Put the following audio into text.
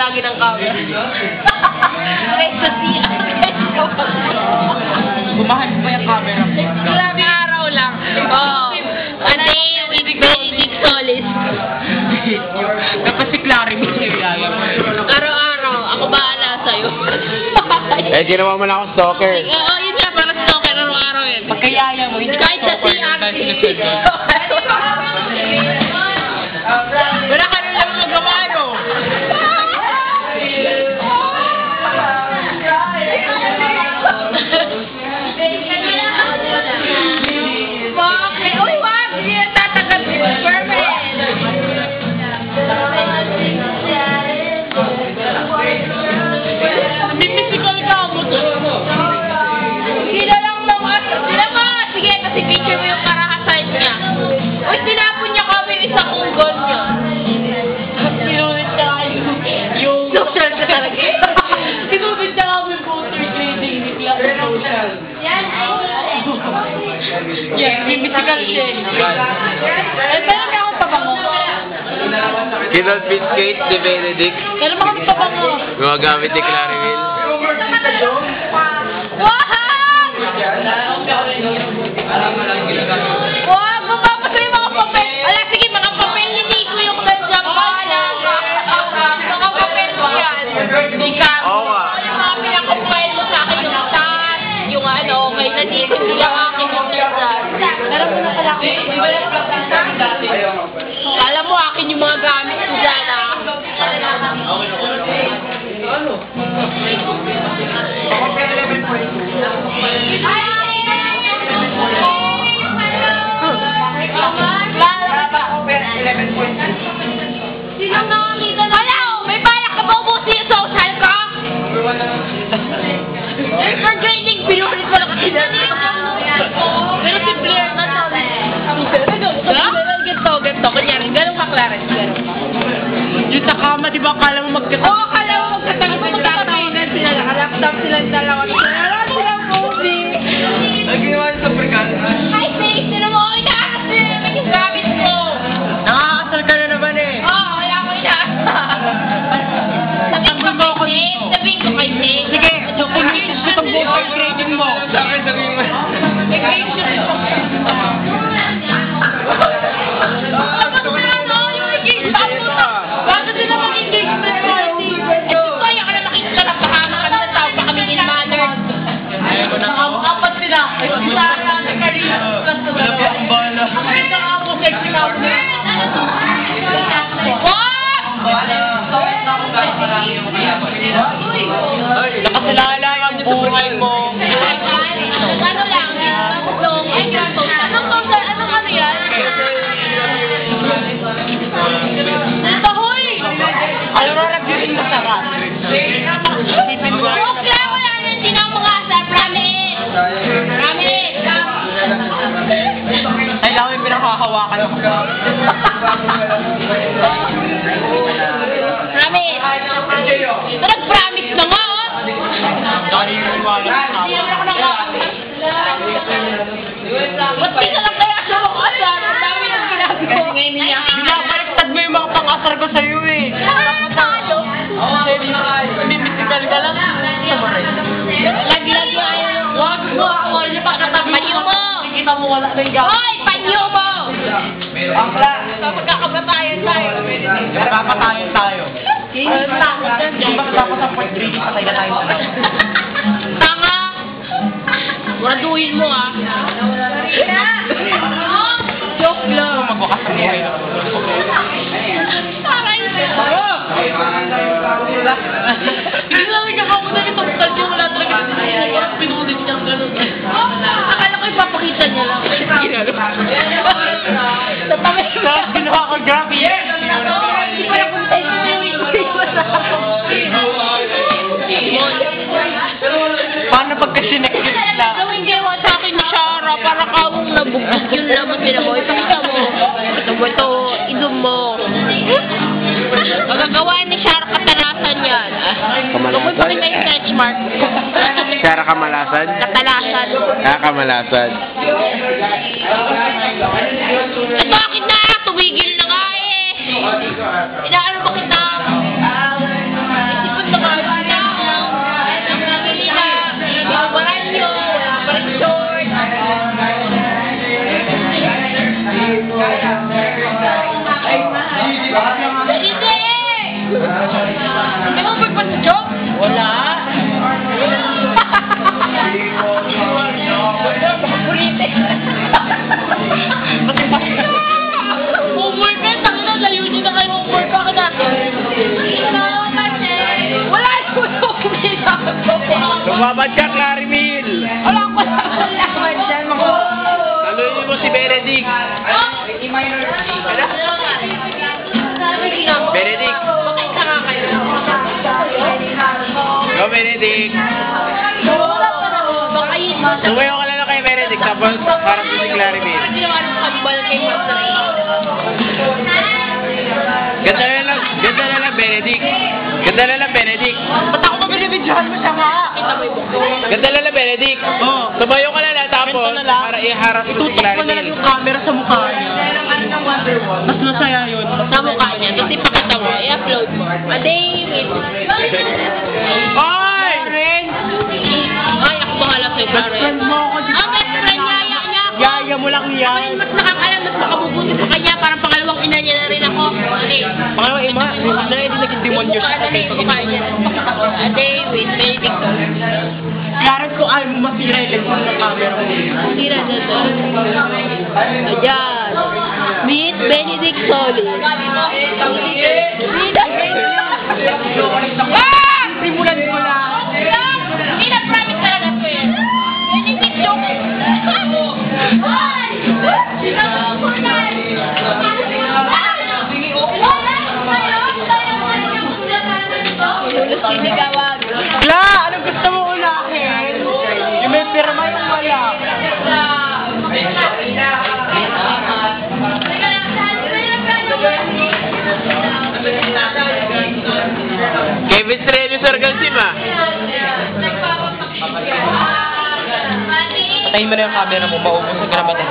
lagi ng camera. Kahit sa siya. Bumahal mo yung camera mo. Ilang araw lang. Oo. A day with Benedict Solis. Tapos si Clary mo siya. Araw-araw. Ako bahala sa'yo. Eh, ginawa mo na ako stalker. Oo, yun nga. Para stalker araw-araw yun. Pagkayaya mo, hindi Kahit sa CRT. Wala ka rin lang magawa, no? Bakit? Uy, wag! Hindi na tatagal. Perfect! Mimisikal ka mo to. Sila lang naman. Sila nga. Sige, kasi picture mo yung karahasan niya. Uy, tinapon niya kami yung isang unggol niya. Sinulit ka yung... Social ka talaga. Sinulit ka kami yung voter trading ni Clary Social. Yan, mimisikal siya. Eh, meron ka akong pabango. Kinolpit Kate ni Benedict. Kailan mo kami pabango? Gumagamit ni Clariville. Wag! Wag! Mapapasa yung mga papel. Ala, sige, mga papel ni Nico yung nandiyan pa. Mga papel mo yan. Hindi ka. Oo nga. Yung mga pinakapuel mo sa akin yung taas, yung ano, kay na Nico, hindi lang akin yung taas. Meron mo na pala ako. Kala mo akin yung mga gamit ko dyan, ah. Sinong nakakita na? Wala, may balak ka ba ubusin yung social ka? For grading, pinulit mo lang kasi na. Pero si Blair na sabi. Ganto, kunyari, ganun ka, Clarence, ganun ka. Yung sa kama, di ba, akala mo magkatabi? Oo, akala mo magkatabi mo magkakainan sila, nakalaptop silang dalawa. Wala silang movie. Ang ginawa niyo sa African? Hi, Faith, sino mo? Inaasal na naman yung gamit mo. Nakakasal ka na naman eh. Oo, wala ko inaasal. Sabihin ko kay Faith, sabihin ko kay Faith. Sige, engage ko sa voter trading mo. Sabi mo. Engage ko bakit sila mag-engagement party? Eh, kaya ka na makikita na pakama kami ng tao pa kami in-mannered. Ayoko na ako. Apat sila. Ay, Sarah, Karina, Wala pa akong bala. ang ganda nga po, sexy nga po. What? Nakasilala yung buhay mo. Ano lang, long, ay, anong ano yan? Bahoy! Ano na nag-iing masarap? Huwag lang, wala na, hindi na mga asal, promise! Promise! Kailangan yung pinakahawakan ako. Promise! Ito nag-promise na nga, oh! Naniniwala ka. Hindi naman ako nakakapit. Ba't di ka lang kaya sa mga asal? Ang dami ng ginagawa. Binabaliktad mo yung mga pang-asar ko sa'yo eh. Nakakatalo. Mimisikal ka lang. Lagi-lagi ayaw. Huwag mo ako. Panyo mo. Kita mo wala na yung gawin. Hoy, panyo mo. Akla. Magkakabatayan tayo. Magpapatayan tayo. Di ba dapat sa point 3 patay na tayo? Tanga. Graduhin mo, ah. Joke lang. Magwakas ang buhay na. Taray. Hindi na nagkakamu na ito. Kasi wala talaga pinulit niyang gano'n. Akala ko ipapakita niya lang. Sa pamay ko. Ginawa ko grabe. Yes! Hindi ko na punta Paano pagka sinekit na? Gawin gawa sa akin ni Shara para kawong nabugtog yung laman mo. Ipakita mo. Ito, idom mo. Magagawa ni Shara katalasan yan. Huwag mo yung stretch mark. Sara Kamalasan? Katalasan. Ah, Kamalasan. Eh bakit na? Tumigil na nga eh. Inaano ba kita? Bumabad ka, Clarimil! Wala ko laban dyan, mga... Talunin mo si Benedict! Benedict! Pakita nga kayo. Go, Benedict! Baka yun. Tumayo ka lang kay Benedict, tapos parang si Clarimil. Ginawa ng kambal kay Masay. Ganda na lang, Benedict! Ganda na lang, Benedict! Ba't ako magbibidyohan mo siya nga? Kita mo yung buko. Ganda na lang, Benedict! Oo. Tumayo ka lang, tapos Ganito na lang. para iharap mo si Itutok mo na lang Clarimil. yung camera sa mukha niya. Mas masaya yun. Sa mukha niya, tapos ipakita mo, i-upload mo. A day with... Oy! Friend! Ay, ako bahala sa'yo, Best friend mo ako, di ba? Ah, best friend, yaya niya ako. Yaya mo lang Ayun, yan. mas nakakalam, mas makabubuti sa kanya. Parang pangalawang ina niya na rin ako. Okay. Pangalawang ima, hindi naging demonyo siya sa kayo Mukha niya. A day with Benedict. Clarence ko ayaw mo masira yung lens ng camera mo. Tira na doon. Ayan. Meet Benedict Solis. Ah! Simulan ko lang. Hindi nag-promise talaga ko yun. Benedict yung... Sinigawag. Kla, anong gusto mo unahin? Yung may pirma yung wala. Kevin Strelio Sargansima. Patayin mo na yung camera mo, maubos sa gramatan.